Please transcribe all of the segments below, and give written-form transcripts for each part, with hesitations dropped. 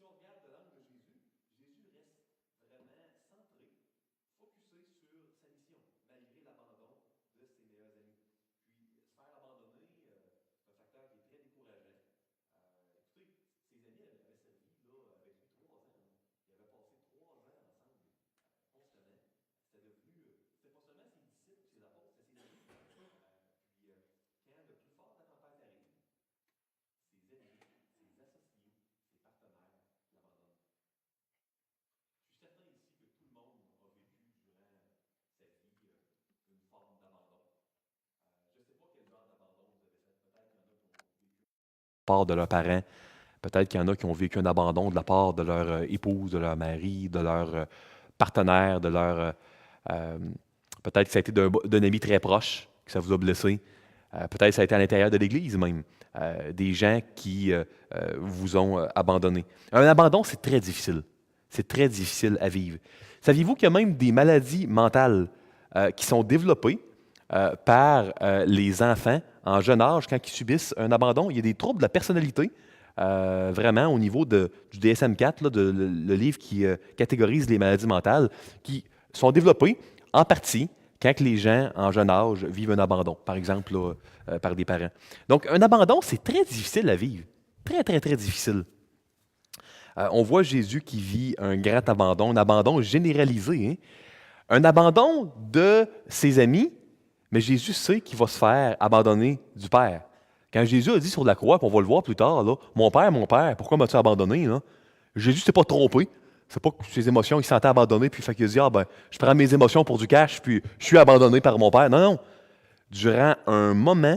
on regarde de l'angle de Jésus, Jésus reste vraiment centré, focusé sur sa mission, malgré l'abandon de ses meilleurs amis. Puis, se faire abandonner, c'est un facteur qui est très décourageant. Écoutez, ses amis avaient servi là, avec lui 3 ans. Là. Ils avaient passé 3 ans ensemble, constamment. C'était pas seulement ses disciples, ses apôtres, c'était ses amis. Quand le plus fort de la tempête arrive, ses amis, ses associés, ses partenaires l'abandonnent. Je suis certain ici que tout le monde a vécu durant sa vie une forme d'abandon. Je ne sais pas quel genre d'abandon vous avez fait. Peut-être qu'il y en a qui ont vécu de la part de leurs parents. Peut-être qu'il y en a qui ont vécu un abandon de la part de leur épouse, de leur mari, de leur partenaire, de leur... peut-être que ça a été d'un ami très proche, que ça vous a blessé. Peut-être que ça a été à l'intérieur de l'Église même. Des gens qui vous ont abandonné. Un abandon, c'est très difficile. C'est très difficile à vivre. Saviez-vous qu'il y a même des maladies mentales qui sont développées par les enfants en jeune âge quand ils subissent un abandon? Il y a des troubles de la personnalité, vraiment au niveau du DSM-4, là, le livre qui catégorise les maladies mentales, qui sont développées en partie quand les gens en jeune âge vivent un abandon, par exemple là, par des parents. Donc, un abandon, c'est très difficile à vivre. Très, très, très difficile. On voit Jésus qui vit un grand abandon, un abandon généralisé. Hein? Un abandon de ses amis, mais Jésus sait qu'il va se faire abandonner du Père. Quand Jésus a dit sur la croix, puis on va le voir plus tard, là, mon Père, pourquoi m'as-tu abandonné? Là? Jésus ne s'est pas trompé. C'est pas que ses émotions, il se sentait abandonné, puis il fait qu'il dit, je prends mes émotions pour du cash, puis je suis abandonné par mon Père. Non, non. Durant un moment,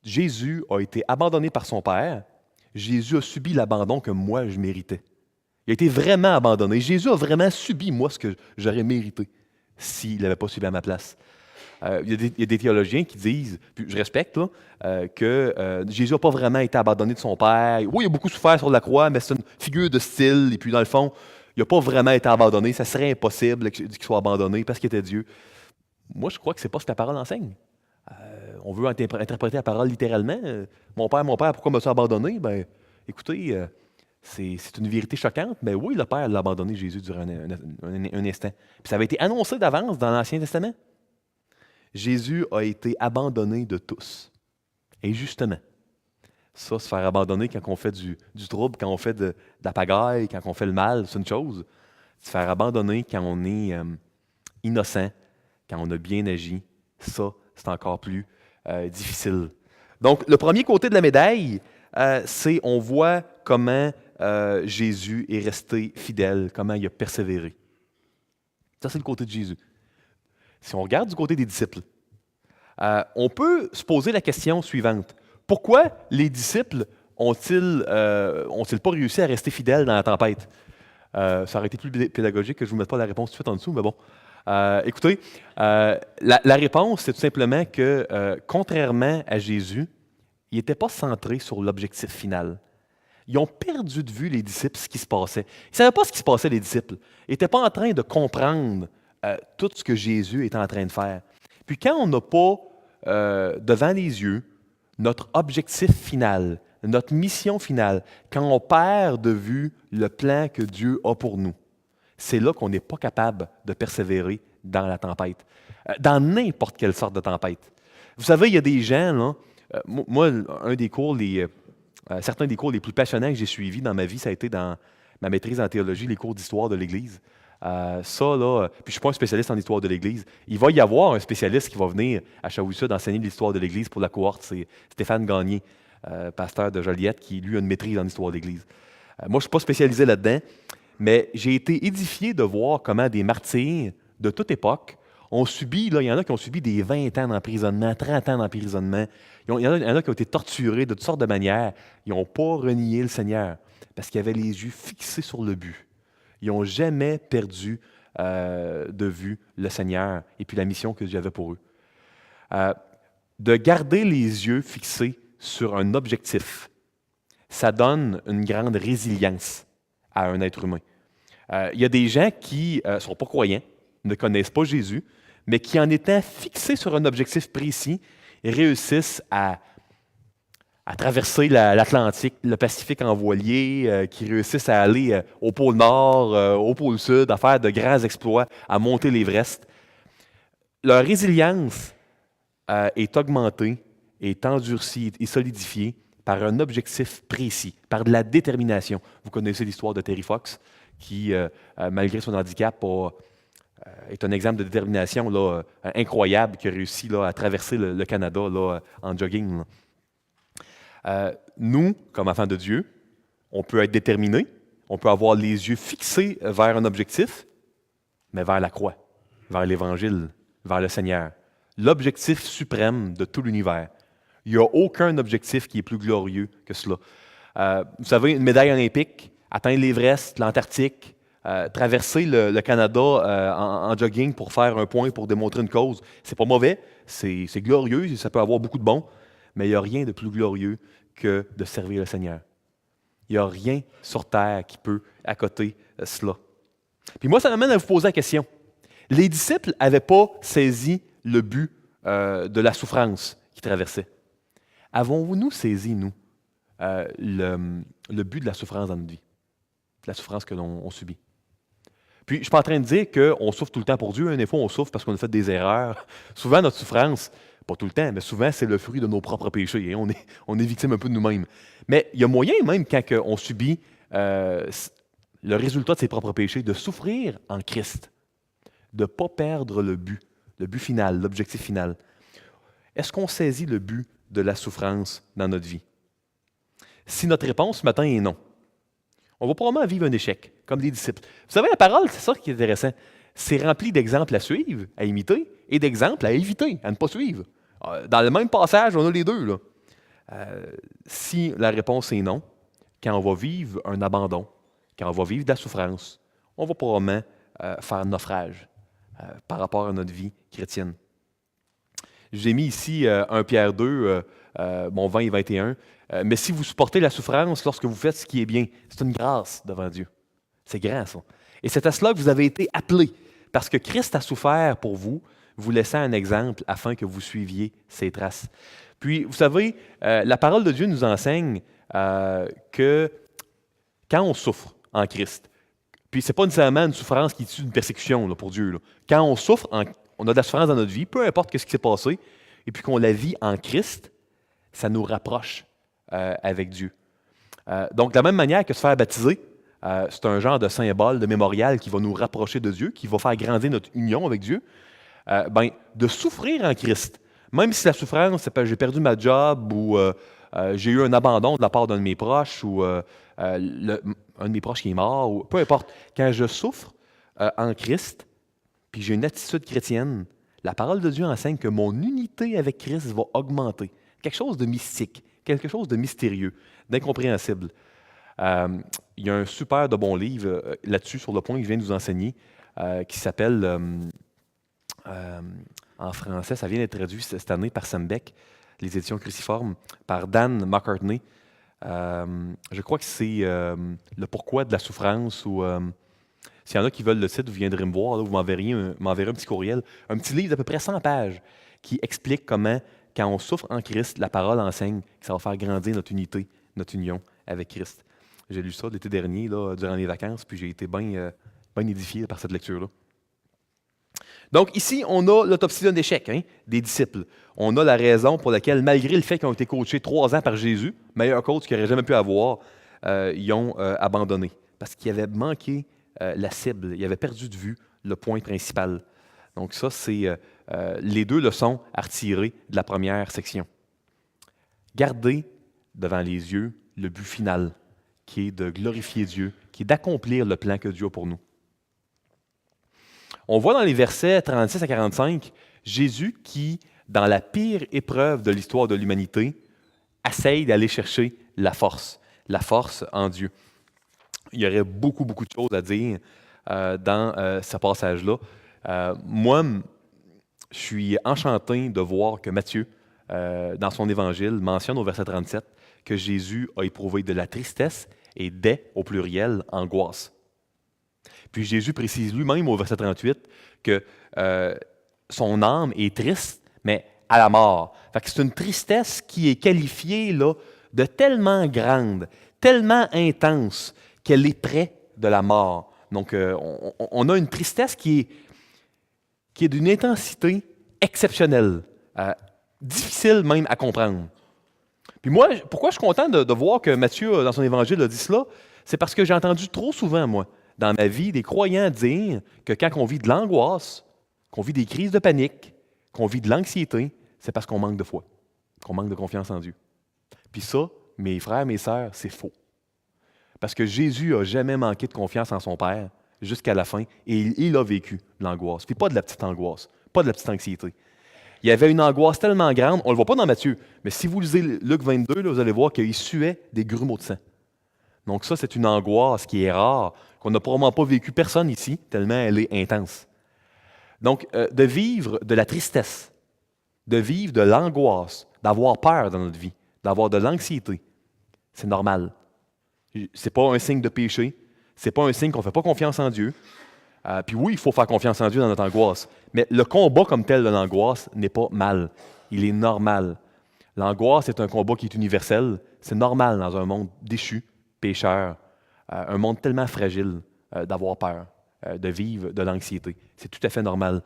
Jésus a été abandonné par son Père. Jésus a subi l'abandon que moi, je méritais. Il a été vraiment abandonné. Jésus a vraiment subi, moi, ce que j'aurais mérité s'il n'avait pas subi à ma place. Il y a des théologiens qui disent, puis je respecte, là, que Jésus n'a pas vraiment été abandonné de son Père. Oui, il a beaucoup souffert sur la croix, mais c'est une figure de style. Et puis, dans le fond, il n'a pas vraiment été abandonné. Ça serait impossible qu'il soit abandonné parce qu'il était Dieu. Moi, je crois que ce n'est pas ce que la parole enseigne. On veut interpréter la parole littéralement. Mon Père, pourquoi m'as-tu abandonné? Ben, écoutez, c'est une vérité choquante, mais oui, le Père l'a abandonné, Jésus, durant un instant. Puis ça avait été annoncé d'avance dans l'Ancien Testament. Jésus a été abandonné de tous. Et justement, ça, se faire abandonner quand on fait du trouble, quand on fait de la pagaille, quand on fait le mal, c'est une chose. Se faire abandonner quand on est innocent, quand on a bien agi, ça, c'est encore plus difficile. Donc, le premier côté de la médaille, c'est on voit comment Jésus est resté fidèle, comment il a persévéré. Ça, c'est le côté de Jésus. Si on regarde du côté des disciples, on peut se poser la question suivante. Pourquoi les disciples ont-ils pas réussi à rester fidèles dans la tempête? Ça aurait été plus pédagogique que je ne vous mette pas la réponse tout de suite en dessous, mais bon. Écoutez, la réponse, c'est tout simplement que, contrairement à Jésus, il n'était pas centré sur l'objectif final. Ils ont perdu de vue, les disciples, ce qui se passait. Ils ne savaient pas ce qui se passait, les disciples. Ils n'étaient pas en train de comprendre tout ce que Jésus était en train de faire. Puis quand on n'a pas devant les yeux notre objectif final, notre mission finale, quand on perd de vue le plan que Dieu a pour nous, c'est là qu'on n'est pas capable de persévérer dans la tempête, dans n'importe quelle sorte de tempête. Vous savez, il y a des gens, là, moi, certains des cours les plus passionnants que j'ai suivis dans ma vie, ça a été dans ma maîtrise en théologie, les cours d'histoire de l'Église. Ça, là, puis je ne suis pas un spécialiste en histoire de l'Église. Il va y avoir un spécialiste qui va venir à Chaoussac d'enseigner l'histoire de l'Église pour la cohorte. C'est Stéphane Gagné, pasteur de Joliette, qui, lui, a une maîtrise en histoire de l'Église. Moi, je ne suis pas spécialisé là-dedans, mais j'ai été édifié de voir comment des martyrs de toute époque ont subi, là, il y en a qui ont subi des 20 ans d'emprisonnement, 30 ans d'emprisonnement. Il y en a qui ont été torturés de toutes sortes de manières. Ils n'ont pas renié le Seigneur parce qu'ils avaient les yeux fixés sur le but. Ils n'ont jamais perdu de vue le Seigneur et puis la mission que Dieu avait pour eux. De garder les yeux fixés sur un objectif, ça donne une grande résilience à un être humain. Il y a des gens qui ne sont pas croyants, ne connaissent pas Jésus, mais qui, en étant fixés sur un objectif précis, réussissent à à traverser l'Atlantique, le Pacifique en voilier, qui réussissent à aller au pôle Nord, au pôle Sud, à faire de grands exploits, à monter l'Everest. Leur résilience est augmentée, est endurcie et solidifiée par un objectif précis, par de la détermination. Vous connaissez l'histoire de Terry Fox, qui, malgré son handicap, est un exemple de détermination là, incroyable, qui a réussi là, à traverser le Canada là, en jogging. Nous, comme enfants de Dieu, on peut être déterminés, on peut avoir les yeux fixés vers un objectif, mais vers la croix, vers l'Évangile, vers le Seigneur. L'objectif suprême de tout l'univers. Il n'y a aucun objectif qui est plus glorieux que cela. Vous savez, une médaille olympique, atteindre l'Everest, l'Antarctique, traverser le Canada en jogging pour faire un point, pour démontrer une cause, c'est pas mauvais, c'est glorieux, ça peut avoir beaucoup de bon, mais il n'y a rien de plus glorieux que de servir le Seigneur. Il n'y a rien sur terre qui peut accoter cela. Puis moi, ça m'amène à vous poser la question. Les disciples n'avaient pas saisi le but de la souffrance qu'ils traversaient. Avons-nous saisi, nous, le but de la souffrance dans notre vie? De la souffrance que l'on subit. Puis, je ne suis pas en train de dire qu'on souffre tout le temps pour Dieu. Des fois, on souffre parce qu'on a fait des erreurs. Souvent, notre souffrance, pas tout le temps, mais souvent, c'est le fruit de nos propres péchés. Hein? On est victime un peu de nous-mêmes. Mais il y a moyen, même quand on subit le résultat de ses propres péchés, de souffrir en Christ, de ne pas perdre le but final, l'objectif final. Est-ce qu'on saisit le but de la souffrance dans notre vie? Si notre réponse ce matin est non, on va probablement vivre un échec, comme les disciples. Vous savez, la parole, c'est ça qui est intéressant. C'est rempli d'exemples à suivre, à imiter, et d'exemples à éviter, à ne pas suivre. Dans le même passage, on a les deux. Là. Si la réponse est non, quand on va vivre un abandon, quand on va vivre de la souffrance, on va probablement faire naufrage par rapport à notre vie chrétienne. J'ai mis ici 1 Pierre 2, 20 et 21. Mais si vous supportez la souffrance lorsque vous faites ce qui est bien, c'est une grâce devant Dieu. C'est grand, ça. Et c'est à cela que vous avez été appelés, parce que Christ a souffert pour vous, vous laissant un exemple afin que vous suiviez ses traces. Puis, vous savez, la parole de Dieu nous enseigne que quand on souffre en Christ, puis ce n'est pas nécessairement une souffrance qui est issue d'une persécution là, pour Dieu. Là. Quand on souffre, on a de la souffrance dans notre vie, peu importe ce qui s'est passé, et puis qu'on la vit en Christ, ça nous rapproche avec Dieu. Donc, de la même manière que se faire baptiser, c'est un genre de symbole, de mémorial qui va nous rapprocher de Dieu, qui va faire grandir notre union avec Dieu, de souffrir en Christ. Même si la souffrance, c'est que j'ai perdu ma job ou j'ai eu un abandon de la part d'un de mes proches ou un de mes proches qui est mort, ou peu importe. Quand je souffre en Christ, puis j'ai une attitude chrétienne, la parole de Dieu enseigne que mon unité avec Christ va augmenter. Quelque chose de mystique, quelque chose de mystérieux, d'incompréhensible. Il y a un super de bon livre là-dessus, sur le point que je viens de vous enseigner, qui s'appelle, en français, ça vient d'être traduit cette année par Sembec, les éditions Cruciformes, par Dan McCartney. Je crois que c'est le pourquoi de la souffrance, ou s'il y en a qui veulent le titre, vous viendrez me voir, là, vous m'enverrez un petit courriel, un petit livre d'à peu près 100 pages qui explique comment, quand on souffre en Christ, la parole enseigne que ça va faire grandir notre unité, notre union avec Christ. J'ai lu ça l'été dernier, là, durant les vacances, puis j'ai été bien édifié par cette lecture-là. Donc ici, on a l'autopsie d'un échec des disciples. On a la raison pour laquelle, malgré le fait qu'ils ont été coachés 3 ans par Jésus, meilleur coach qu'ils n'auraient jamais pu avoir, ils ont abandonné. Parce qu'ils avaient manqué la cible, ils avaient perdu de vue le point principal. Donc ça, c'est les 2 leçons à retirer de la première section. Gardez devant les yeux le but final, qui est de glorifier Dieu, qui est d'accomplir le plan que Dieu a pour nous. On voit dans les versets 36 à 45, Jésus qui, dans la pire épreuve de l'histoire de l'humanité, essaye d'aller chercher la force en Dieu. Il y aurait beaucoup, beaucoup de choses à dire dans ce passage-là. Moi, je suis enchanté de voir que Matthieu, dans son évangile, mentionne au verset 37 que Jésus a éprouvé de la tristesse et des, au pluriel, angoisse. Puis Jésus précise lui-même au verset 38 que son âme est triste, mais à la mort. Fait que c'est une tristesse qui est qualifiée là, de tellement grande, tellement intense, qu'elle est près de la mort. Donc, on a une tristesse qui est d'une intensité exceptionnelle, difficile même à comprendre. Puis moi, pourquoi je suis content de voir que Matthieu, dans son évangile, a dit cela? C'est parce que j'ai entendu trop souvent, moi, dans ma vie, des croyants dire que quand on vit de l'angoisse, qu'on vit des crises de panique, qu'on vit de l'anxiété, c'est parce qu'on manque de foi, qu'on manque de confiance en Dieu. Puis ça, mes frères, mes sœurs, c'est faux. Parce que Jésus n'a jamais manqué de confiance en son Père jusqu'à la fin, et il a vécu de l'angoisse. Puis pas de la petite angoisse, pas de la petite anxiété. Il y avait une angoisse tellement grande, on ne le voit pas dans Matthieu, mais si vous lisez Luc 22, là, vous allez voir qu'il suait des grumeaux de sang. Donc ça, c'est une angoisse qui est rare, qu'on n'a probablement pas vécu personne ici, tellement elle est intense. Donc, de vivre de la tristesse, de vivre de l'angoisse, d'avoir peur dans notre vie, d'avoir de l'anxiété, c'est normal. Ce n'est pas un signe de péché, ce n'est pas un signe qu'on ne fait pas confiance en Dieu. Puis oui, il faut faire confiance en Dieu dans notre angoisse, mais le combat comme tel de l'angoisse n'est pas mal, il est normal. L'angoisse est un combat qui est universel, c'est normal dans un monde déchu, pécheur, un monde tellement fragile d'avoir peur, de vivre de l'anxiété. C'est tout à fait normal.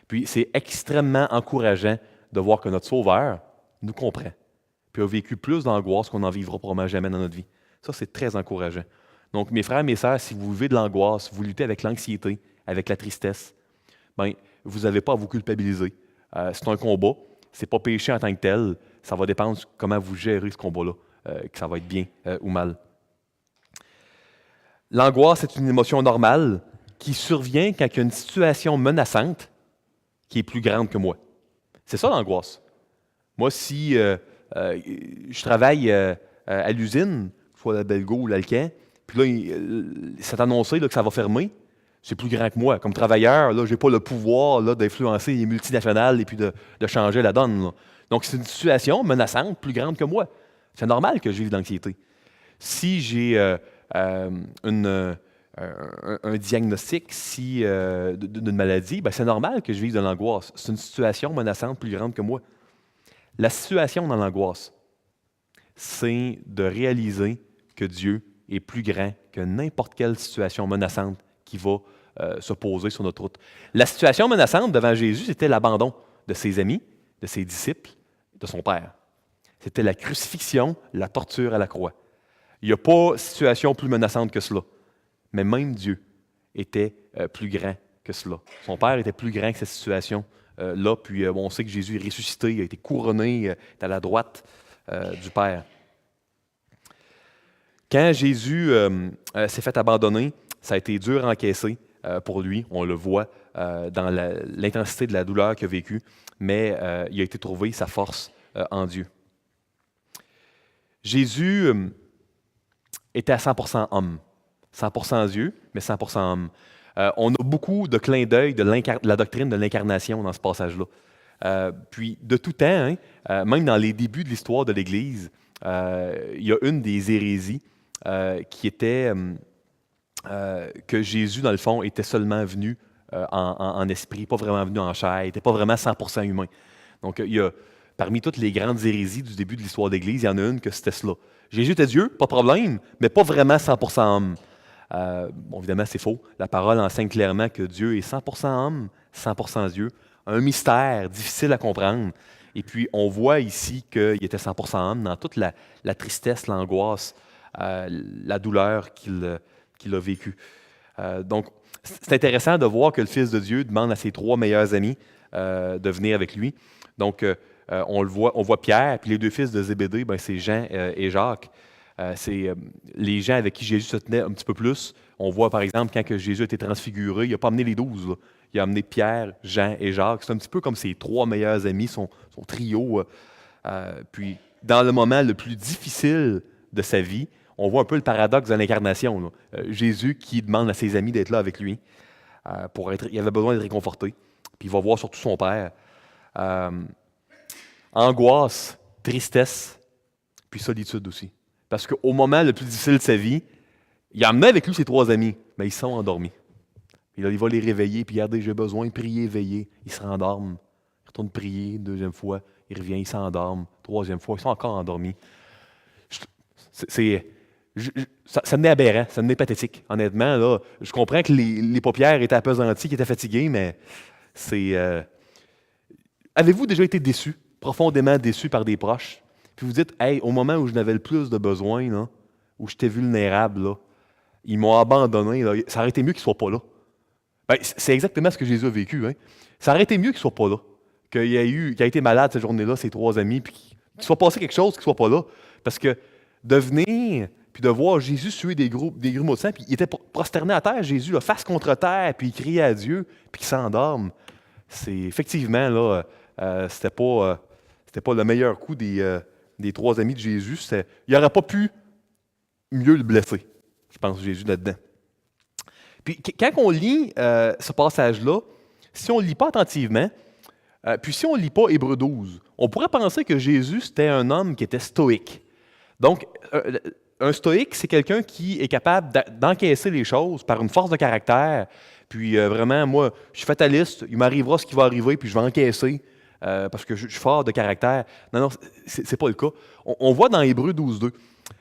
Puis c'est extrêmement encourageant de voir que notre Sauveur nous comprend, puis a vécu plus d'angoisse qu'on n'en vivra probablement jamais dans notre vie. Ça, c'est très encourageant. Donc, mes frères, mes sœurs, si vous vivez de l'angoisse, vous luttez avec l'anxiété, avec la tristesse, bien, vous n'avez pas à vous culpabiliser. C'est un combat, ce n'est pas péché en tant que tel, ça va dépendre de comment vous gérez ce combat-là, que ça va être bien ou mal. L'angoisse est une émotion normale qui survient quand il y a une situation menaçante qui est plus grande que moi. C'est ça l'angoisse. Moi, si je travaille à l'usine, soit la Belgo ou l'Alcan, puis là, c'est annoncé là, que ça va fermer, c'est plus grand que moi. Comme travailleur, je n'ai pas le pouvoir là, d'influencer les multinationales et puis de changer la donne. Là. Donc, c'est une situation menaçante, plus grande que moi. C'est normal que je vive d'anxiété. Si j'ai un diagnostic d'une maladie, ben, c'est normal que je vive de l'angoisse. C'est une situation menaçante, plus grande que moi. La situation dans l'angoisse, c'est de réaliser que Dieu est plus grand que n'importe quelle situation menaçante qui va se poser sur notre route. La situation menaçante devant Jésus, c'était l'abandon de ses amis, de ses disciples, de son Père. C'était la crucifixion, la torture à la croix. Il n'y a pas de situation plus menaçante que cela. Mais même Dieu était plus grand que cela. Son Père était plus grand que cette situation-là. Puis on sait que Jésus est ressuscité, il a été couronné, est à la droite du Père. Quand Jésus s'est fait abandonner, ça a été dur à encaisser pour lui. On le voit dans l'intensité de la douleur qu'il a vécue, mais il a été trouvé sa force en Dieu. Jésus était à 100% homme. 100% Dieu, mais 100% homme. On a beaucoup de clins d'œil de la doctrine de l'incarnation dans ce passage-là. Puis, de tout temps, même dans les débuts de l'histoire de l'Église, il y a une des hérésies qui était que Jésus, dans le fond, était seulement venu en esprit, pas vraiment venu en chair, il n'était pas vraiment 100% humain. Donc, il y a, parmi toutes les grandes hérésies du début de l'histoire de l'Église, il y en a une que c'était cela. Jésus était Dieu, pas de problème, mais pas vraiment 100% homme. Bon, évidemment, c'est faux. La parole enseigne clairement que Dieu est 100% homme, 100% Dieu. Un mystère difficile à comprendre. Et puis, on voit ici qu'il était 100% homme dans toute la tristesse, l'angoisse, la douleur qu'il a vécue. Donc, c'est intéressant de voir que le Fils de Dieu demande à ses 3 meilleurs amis de venir avec lui. Donc, on voit Pierre, puis les 2 fils de Zébédée, ben, c'est Jean et Jacques. C'est les gens avec qui Jésus se tenait un petit peu plus. On voit, par exemple, quand que Jésus a été transfiguré, il n'a pas amené les 12. Là. Il a amené Pierre, Jean et Jacques. C'est un petit peu comme ses 3 meilleurs amis, son trio. Puis, dans le moment le plus difficile de sa vie, on voit un peu le paradoxe de l'incarnation. Jésus qui demande à ses amis d'être là avec lui. Il avait besoin d'être réconforté. Puis il va voir surtout son Père. Angoisse, tristesse, puis solitude aussi. Parce qu'au moment le plus difficile de sa vie, il a amené avec lui ses 3 amis, mais ils sont endormis. Il va les réveiller, puis regardez, j'ai besoin de prier, veiller. Ils se rendorment. Il retourne prier, 2e fois, il revient, il s'endorme. 3e fois, ils sont encore endormis. Je Ça devenait aberrant, ça devenait pathétique. Honnêtement, là, je comprends que les paupières étaient appesanties, qu'ils étaient fatigués, mais c'est... Avez-vous déjà été déçu, profondément déçu par des proches? Puis vous dites, hey, au moment où je n'avais le plus de besoin, là, où j'étais vulnérable, là, ils m'ont abandonné, là, ça aurait été mieux qu'ils ne soient pas là. Ben, c'est exactement ce que Jésus a vécu. Hein. Ça aurait été mieux qu'il ne soit pas là. Qu'il a été malade cette journée-là, ses 3 amis, puis qu'il soit passé quelque chose qu'il ne soit pas là. Parce que de venir, puis de voir Jésus suer des grumeaux de sang, puis il était prosterné à terre, Jésus, là, face contre terre, puis il criait à Dieu, puis qu'il s'endorme. C'est effectivement, là, c'était pas le meilleur coup des 3 amis de Jésus. Il n'aurait pas pu mieux le blesser, je pense, Jésus, là-dedans. Puis quand on lit ce passage-là, si on ne le lit pas attentivement, puis si on ne lit pas Hébreux 12, on pourrait penser que Jésus, c'était un homme qui était stoïque. Donc, un stoïque, c'est quelqu'un qui est capable d'encaisser les choses par une force de caractère. Puis vraiment, moi, je suis fataliste, il m'arrivera ce qui va arriver, puis je vais encaisser parce que je suis fort de caractère. Non, c'est pas le cas. On voit dans Hébreux 12.2.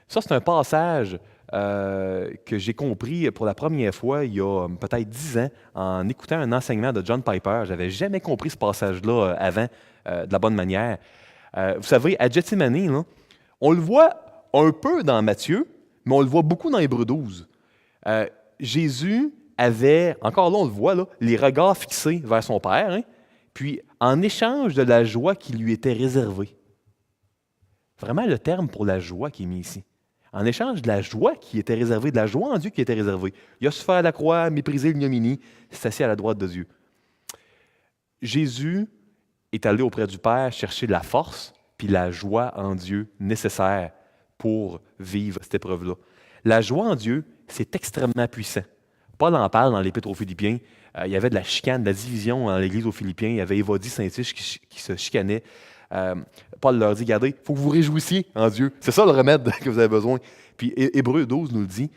Ça, c'est un passage que j'ai compris pour la première fois il y a peut-être 10 ans en écoutant un enseignement de John Piper. Je n'avais jamais compris ce passage-là avant de la bonne manière. Vous savez, à Gethsémani, là, on le voit un peu dans Matthieu, mais on le voit beaucoup dans Hébreux 12. Jésus avait, encore là on le voit, là, les regards fixés vers son Père, hein, puis en échange de la joie qui lui était réservée. Vraiment le terme pour la joie qui est mis ici. En échange de la joie qui était réservée, de la joie en Dieu qui était réservée. Il a souffert à la croix, méprisé l'ignominie, s'est assis à la droite de Dieu. Jésus est allé auprès du Père chercher la force puis la joie en Dieu nécessaire pour vivre cette épreuve-là. La joie en Dieu, c'est extrêmement puissant. Paul en parle dans l'Épître aux Philippiens. Il y avait de la chicane, de la division dans l'Église aux Philippiens. Il y avait Évodie, Saint-Tiche qui se chicanaient. Paul leur dit, regardez, il faut que vous vous réjouissiez en Dieu. C'est ça le remède que vous avez besoin. Puis Hébreux 12 nous le dit,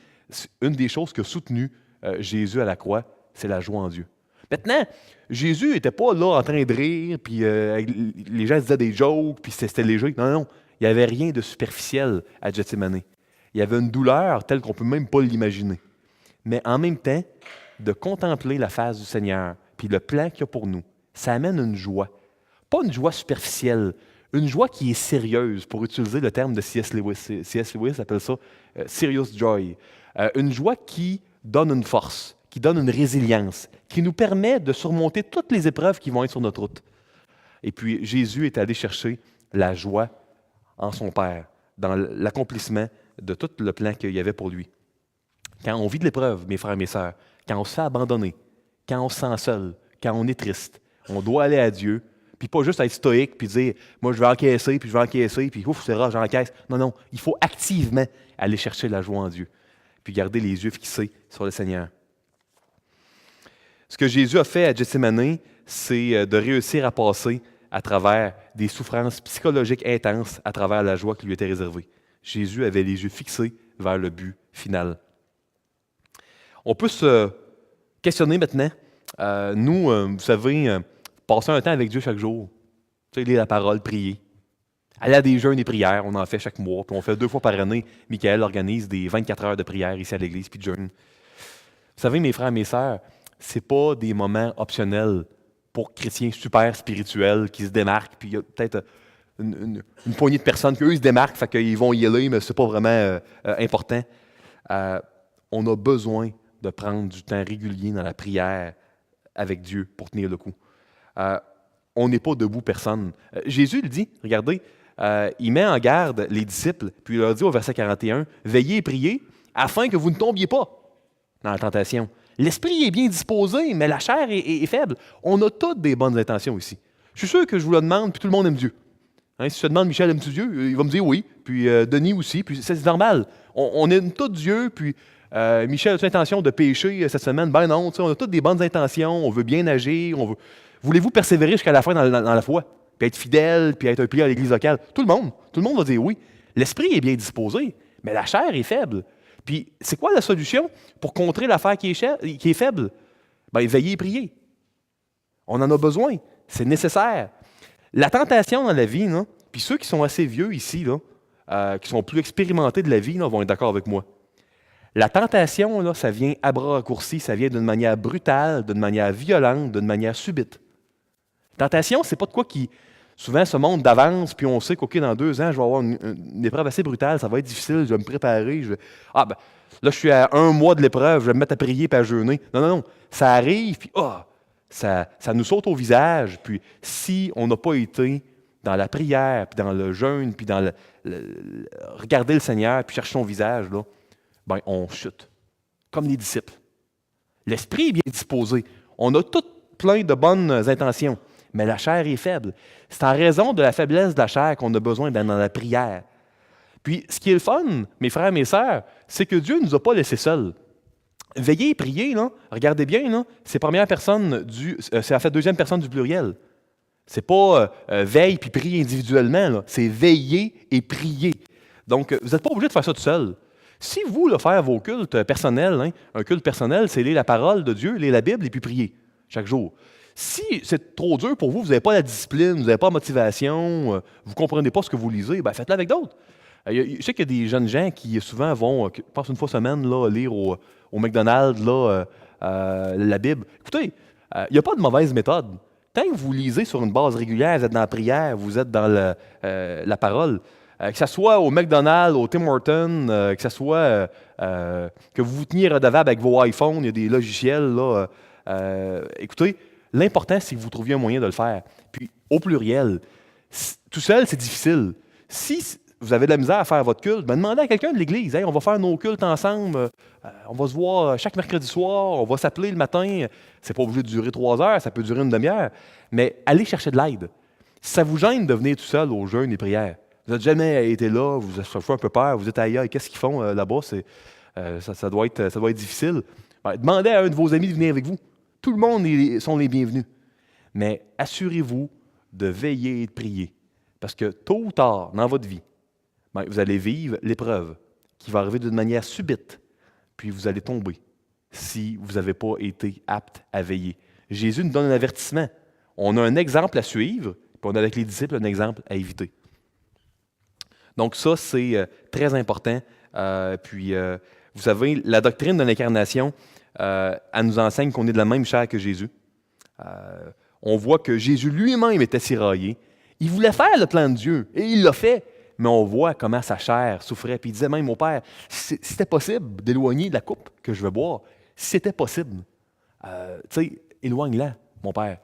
une des choses que soutenu Jésus à la croix, c'est la joie en Dieu. Maintenant, Jésus n'était pas là en train de rire, puis les gens disaient des jokes, puis c'était léger. Non, il n'y avait rien de superficiel à Gethsémani. Il y avait une douleur telle qu'on ne peut même pas l'imaginer. Mais en même temps, de contempler la face du Seigneur, puis le plan qu'il y a pour nous, ça amène une joie. Pas une joie superficielle, une joie qui est sérieuse, pour utiliser le terme de C.S. Lewis. C.S. Lewis appelle ça serious joy. Une joie qui donne une force, qui donne une résilience, qui nous permet de surmonter toutes les épreuves qui vont être sur notre route. Et puis, Jésus est allé chercher la joie en son Père, dans l'accomplissement de tout le plan qu'il y avait pour lui. Quand on vit de l'épreuve, mes frères et mes sœurs, quand on se fait abandonner, quand on se sent seul, quand on est triste, on doit aller à Dieu, puis pas juste être stoïque, puis dire « moi je vais encaisser, puis ouf, c'est rare, j'encaisse ». Non, il faut activement aller chercher la joie en Dieu, puis garder les yeux fixés sur le Seigneur. Ce que Jésus a fait à Gethsémani, c'est de réussir à passer à travers des souffrances psychologiques intenses, à travers la joie qui lui était réservée. Jésus avait les yeux fixés vers le but final. On peut se questionner maintenant. Vous savez, passer un temps avec Dieu chaque jour. Tu sais, lire la parole, prier. Aller à des jeûnes et prières, on en fait chaque mois. Puis on fait 2 fois par année. Michael organise des 24 heures de prière ici à l'église, puis de jeûne. Vous savez, mes frères et mes sœurs, ce n'est pas des moments optionnels pour chrétiens super spirituels qui se démarquent. Puis il y a peut-être une poignée de personnes qu'eux, ils se démarquent, fait qu'ils vont y aller, mais ce n'est pas vraiment important. On a besoin de prendre du temps régulier dans la prière avec Dieu pour tenir le coup. On n'est pas debout personne. Jésus le dit, regardez, il met en garde les disciples, puis il leur dit au verset 41, « Veillez et priez, afin que vous ne tombiez pas dans la tentation. L'esprit est bien disposé, mais la chair est faible. » On a toutes des bonnes intentions ici. Je suis sûr que je vous le demande, puis tout le monde aime Dieu. Hein, si je te demande, Michel, aimes-tu Dieu? Il va me dire oui, puis Denis aussi, puis c'est normal. On aime tous Dieu, puis Michel, as-tu l'intention de pécher cette semaine? Ben non, on a toutes des bonnes intentions, on veut bien agir, Voulez-vous persévérer jusqu'à la fin dans la foi? Puis être fidèle, puis être un pilier à l'église locale? Tout le monde va dire oui. L'esprit est bien disposé, mais la chair est faible. Puis c'est quoi la solution pour contrer l'affaire qui est faible? Ben, veiller et prier. On en a besoin, c'est nécessaire. La tentation dans la vie, là, puis ceux qui sont assez vieux ici, là, qui sont plus expérimentés de la vie là, vont être d'accord avec moi. La tentation, là, ça vient à bras raccourcis, ça vient d'une manière brutale, d'une manière violente, d'une manière subite. Tentation, c'est pas de quoi qui souvent se montre d'avance, puis on sait qu'OK, dans 2 ans, je vais avoir une épreuve assez brutale, ça va être difficile, je vais me préparer. Là, je suis à 1 mois de l'épreuve, je vais me mettre à prier et à jeûner. Non. Ça arrive, puis ça nous saute au visage. Puis si on n'a pas été dans la prière, puis dans le jeûne, puis dans regarder le Seigneur, puis chercher son visage, là, ben, on chute, comme les disciples. L'esprit est bien disposé. On a tout plein de bonnes intentions, mais la chair est faible. C'est en raison de la faiblesse de la chair qu'on a besoin d'être dans la prière. Puis, ce qui est le fun, mes frères et mes sœurs, c'est que Dieu ne nous a pas laissés seuls. Veillez et priez, là, regardez bien, là, c'est première personne c'est en fait deuxième personne du pluriel. C'est pas veille puis prier individuellement, là, c'est veiller et prier. Donc, vous n'êtes pas obligé de faire ça tout seul. Si vous, là, faire vos cultes personnels, un culte personnel, c'est lire la parole de Dieu, lire la Bible et puis prier chaque jour. Si c'est trop dur pour vous, vous n'avez pas la discipline, vous n'avez pas la motivation, vous ne comprenez pas ce que vous lisez, ben faites-le avec d'autres. Je sais qu'il y a des jeunes gens qui souvent vont, je pense une fois semaine, là, lire au McDonald's là, la Bible. Écoutez, il n'y a pas de mauvaise méthode. Tant que vous lisez sur une base régulière, vous êtes dans la prière, vous êtes dans la parole, que ce soit au McDonald's, au Tim Hortons, que ce soit que vous vous teniez redevable avec vos iPhones, il y a des logiciels. Là, écoutez, l'important, c'est que vous trouviez un moyen de le faire. Puis, au pluriel, tout seul, c'est difficile. Si vous avez de la misère à faire votre culte, ben demandez à quelqu'un de l'Église. Hey, on va faire nos cultes ensemble. On va se voir chaque mercredi soir. On va s'appeler le matin. C'est pas obligé de durer 3 heures. Ça peut durer une demi-heure. Mais allez chercher de l'aide. Si ça vous gêne de venir tout seul aux jeûnes et prières, vous n'avez jamais été là, vous avez fait un peu peur, vous êtes ailleurs, qu'est-ce qu'ils font là-bas? Ça doit être difficile. Ben, demandez à un de vos amis de venir avec vous. Tout le monde sont les bienvenus. Mais assurez-vous de veiller et de prier. Parce que tôt ou tard, dans votre vie, ben, vous allez vivre l'épreuve qui va arriver d'une manière subite, puis vous allez tomber si vous n'avez pas été apte à veiller. Jésus nous donne un avertissement. On a un exemple à suivre, puis on a avec les disciples un exemple à éviter. Donc ça, c'est très important. Vous savez, la doctrine de l'incarnation, elle nous enseigne qu'on est de la même chair que Jésus. On voit que Jésus lui-même était tiraillé. Il voulait faire le plan de Dieu, et il l'a fait. Mais on voit comment sa chair souffrait. Puis il disait même au Père, si c'était possible d'éloigner de la coupe que je veux boire, si c'était possible, éloigne-la, mon Père.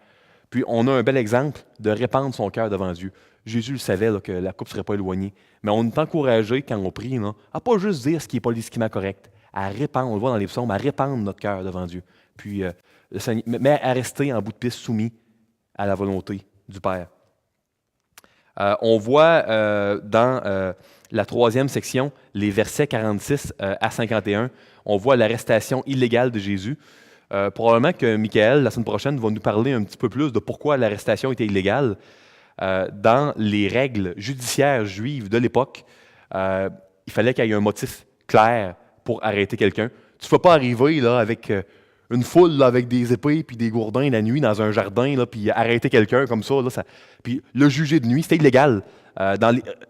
Puis on a un bel exemple de répandre son cœur devant Dieu. Jésus le savait là, que la coupe ne serait pas éloignée. Mais on est encouragé, quand on prie, là, à pas juste dire ce qui est politiquement correct, à répandre, on le voit dans les psaumes, à répandre notre cœur devant Dieu. Puis, mais à rester en bout de piste soumis à la volonté du Père. On voit dans la 3e section, les versets 46 à 51, on voit l'arrestation illégale de Jésus. Probablement que Michael, la semaine prochaine, va nous parler un petit peu plus de pourquoi l'arrestation était illégale. Dans les règles judiciaires juives de l'époque, il fallait qu'il y ait un motif clair pour arrêter quelqu'un. Tu ne peux pas arriver là, avec une foule là, avec des épées et des gourdins la nuit dans un jardin, là, puis arrêter quelqu'un comme ça, puis le juger de nuit, c'était illégal.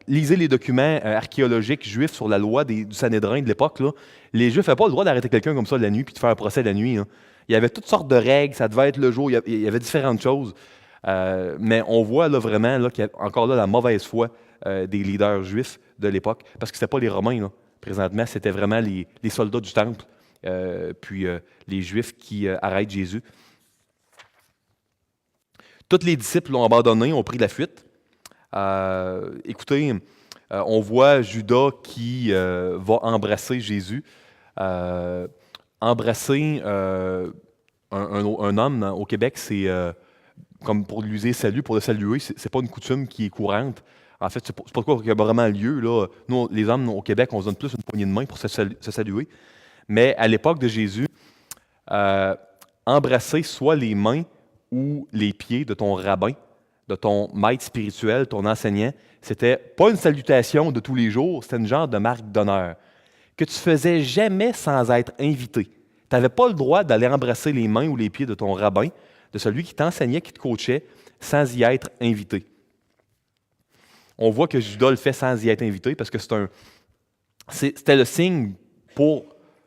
Lisez les documents archéologiques juifs sur la loi du Sanhédrin de l'époque. Là. Les Juifs n'avaient pas le droit d'arrêter quelqu'un comme ça la nuit puis de faire un procès la nuit. Là. Il y avait toutes sortes de règles, ça devait être le jour, il y avait différentes choses. Mais on voit là, vraiment là, qu'il y a encore là la mauvaise foi des leaders juifs de l'époque, parce que ce n'était pas les Romains, là, présentement, c'était vraiment les soldats du temple, puis les Juifs qui arrêtent Jésus. Tous les disciples l'ont abandonné, ont pris la fuite. Écoutez, on voit Judas qui va embrasser Jésus. Embrasser un homme au Québec, c'est comme pour lui dire salut, pour le saluer, c'est pas une coutume qui est courante. En fait, c'est pas de quoi qu'il y a vraiment lieu. Là. Nous, les hommes au Québec, on se donne plus une poignée de main pour se saluer. Mais à l'époque de Jésus, embrasser soit les mains ou les pieds de ton rabbin, de ton maître spirituel, ton enseignant, c'était pas une salutation de tous les jours, c'était une genre de marque d'honneur que tu faisais jamais sans être invité. Tu n'avais pas le droit d'aller embrasser les mains ou les pieds de ton rabbin, de celui qui t'enseignait, qui te coachait, sans y être invité. On voit que Judas le fait sans y être invité parce que c'était le signe pour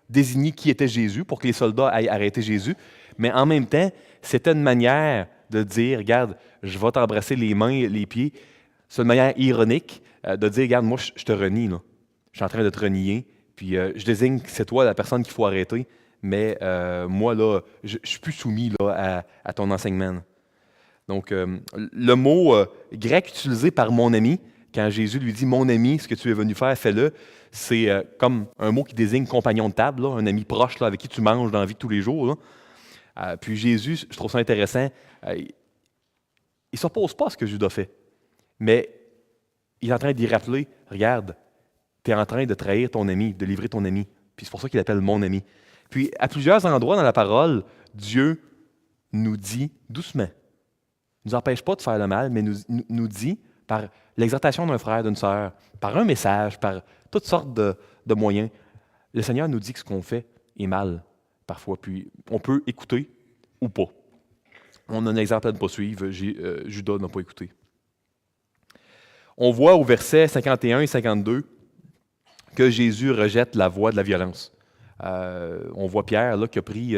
désigner qui était Jésus, pour que les soldats aillent arrêter Jésus. Mais en même temps, c'était une manière de dire, regarde, je vais t'embrasser les mains, les pieds. C'est une manière ironique de dire, regarde, moi, je te renie, là. Je suis en train de te renier, puis je désigne que c'est toi la personne qu'il faut arrêter, mais moi, là, je ne suis plus soumis là, à ton enseignement. Donc, le mot grec utilisé par mon ami, quand Jésus lui dit « mon ami, ce que tu es venu faire, fais-le », c'est comme un mot qui désigne compagnon de table, là, un ami proche là, avec qui tu manges dans la vie de tous les jours. Là. Puis Jésus, je trouve ça intéressant, il ne s'oppose pas à ce que Judas fait, mais il est en train d'y rappeler « regarde, tu es en train de trahir ton ami, de livrer ton ami. » Puis c'est pour ça qu'il appelle « mon ami ». Puis à plusieurs endroits dans la parole, Dieu nous dit doucement, ne nous empêche pas de faire le mal, mais nous dit, par l'exhortation d'un frère, d'une sœur, par un message, par toutes sortes de moyens, le Seigneur nous dit que ce qu'on fait est mal, parfois. Puis on peut écouter ou pas. On a un exemple à ne pas suivre. Judas n'a pas écouté. On voit au verset 51 et 52 que Jésus rejette la voie de la violence. On voit Pierre là, qui a pris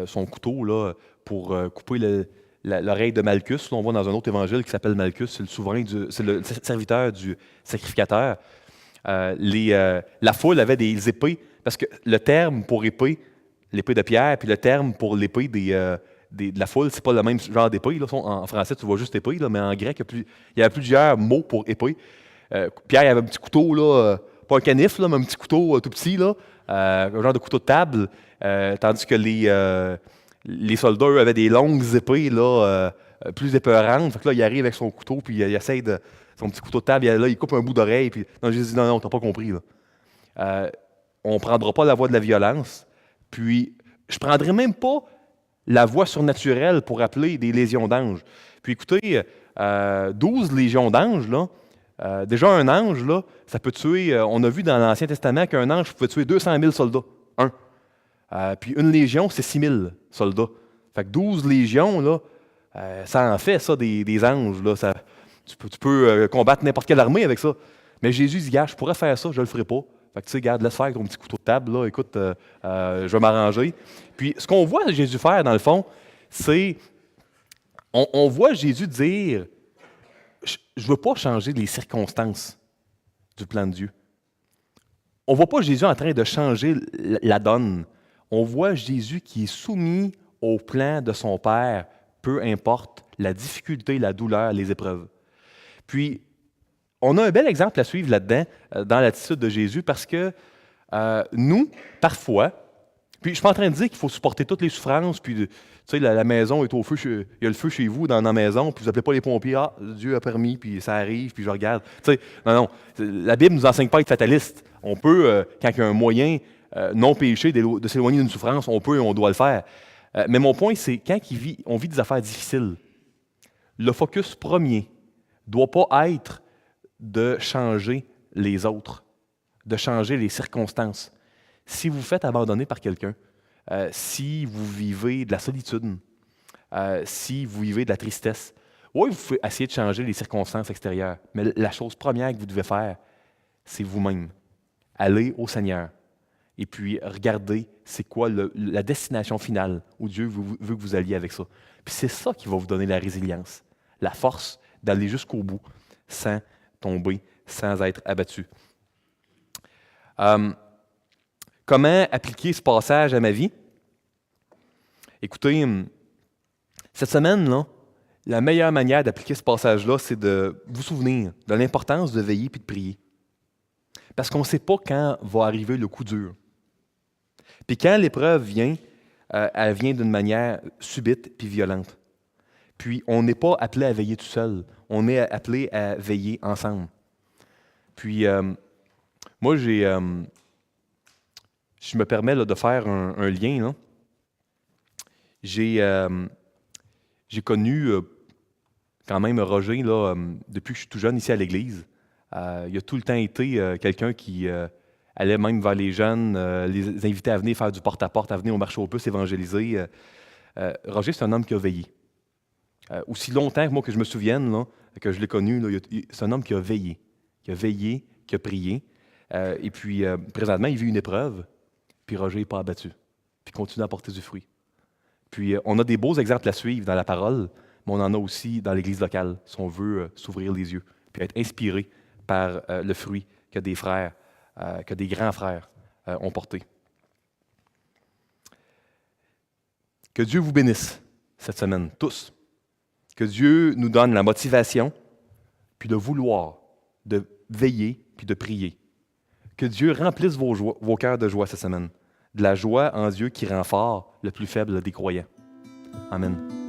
son couteau là, pour couper l'oreille de Malchus. Là, on voit dans un autre évangile qui s'appelle Malchus, c'est le serviteur du sacrificateur. La foule avait des épées, parce que le terme pour épée, l'épée de Pierre, puis le terme pour l'épée de la foule, c'est pas le même genre d'épée. Là. En français, tu vois juste épée, là, mais en grec, il y a plusieurs mots pour épée. Pierre, il avait un petit couteau, là, pas un canif, là, mais un petit couteau tout petit, là, un genre de couteau de table, tandis que les soldats, eux, avaient des longues épées là, plus épeurantes. Fait que là, il arrive avec son couteau, puis il essaie son petit couteau de table, il coupe un bout d'oreille. Puis non, Jésus dit non, t'as pas compris. Là. On ne prendra pas la voie de la violence. Puis, je ne prendrai même pas la voie surnaturelle pour appeler des légions d'anges. Puis écoutez, 12 légions d'anges, là, déjà un ange, là, ça peut tuer, on a vu dans l'Ancien Testament qu'un ange pouvait tuer 200 000 soldats. Puis une légion, c'est 6 000 soldats. Fait que 12 légions, là, ça en fait, ça, des anges. Là, tu peux combattre n'importe quelle armée avec ça. Mais Jésus dit, gars, je pourrais faire ça, je ne le ferai pas. Fait que tu sais, garde, laisse faire avec ton petit couteau de table, là, écoute, je vais m'arranger. Puis ce qu'on voit Jésus faire, dans le fond, c'est, on voit Jésus dire, je ne veux pas changer les circonstances du plan de Dieu. On ne voit pas Jésus en train de changer la donne. On voit Jésus qui est soumis au plan de son Père, peu importe la difficulté, la douleur, les épreuves. Puis, on a un bel exemple à suivre là-dedans, dans l'attitude de Jésus, parce que nous, parfois, puis je ne suis pas en train de dire qu'il faut supporter toutes les souffrances, puis tu sais, la maison est au feu, il y a le feu chez vous dans la maison, puis vous n'appelez pas les pompiers, ah, Dieu a permis, puis ça arrive, puis je regarde. Tu sais, non, la Bible ne nous enseigne pas à être fataliste. On peut, quand il y a un moyen non péché de s'éloigner d'une souffrance, on peut et on doit le faire. Mais mon point, c'est quand on vit des affaires difficiles, le focus premier ne doit pas être de changer les autres, de changer les circonstances. Si vous vous faites abandonner par quelqu'un, si vous vivez de la solitude, si vous vivez de la tristesse, oui, vous pouvez essayer de changer les circonstances extérieures, mais la chose première que vous devez faire, c'est vous-même. Allez au Seigneur et puis regardez c'est quoi la destination finale où Dieu veut que vous alliez avec ça. Puis c'est ça qui va vous donner la résilience, la force d'aller jusqu'au bout sans tomber, sans être abattu. Comment appliquer ce passage à ma vie? Écoutez, cette semaine, là, la meilleure manière d'appliquer ce passage-là, c'est de vous souvenir de l'importance de veiller et de prier. Parce qu'on ne sait pas quand va arriver le coup dur. Puis quand l'épreuve vient, elle vient d'une manière subite puis violente. Puis on n'est pas appelé à veiller tout seul, on est appelé à veiller ensemble. Puis moi, je me permets là, de faire un lien. Là. J'ai connu quand même Roger là, depuis que je suis tout jeune ici à l'Église. Il a tout le temps été quelqu'un qui allait même vers les jeunes, les invitait à venir faire du porte-à-porte, à venir au marché aux puces évangéliser. Roger, c'est un homme qui a veillé. Aussi longtemps que moi que je me souvienne, là, que je l'ai connu, là, c'est un homme qui a veillé, qui a prié. Et puis, présentement, il vit une épreuve, puis Roger n'est pas abattu, puis continue à porter du fruit. Puis, on a des beaux exemples à suivre dans la parole, mais on en a aussi dans l'Église locale, si on veut s'ouvrir les yeux, puis être inspiré par le fruit que des frères, que des grands frères ont porté. Que Dieu vous bénisse cette semaine, tous. Que Dieu nous donne la motivation, puis de vouloir, de veiller, puis de prier. Que Dieu remplisse vos cœurs de joie cette semaine. De la joie en Dieu qui rend fort le plus faible des croyants. Amen.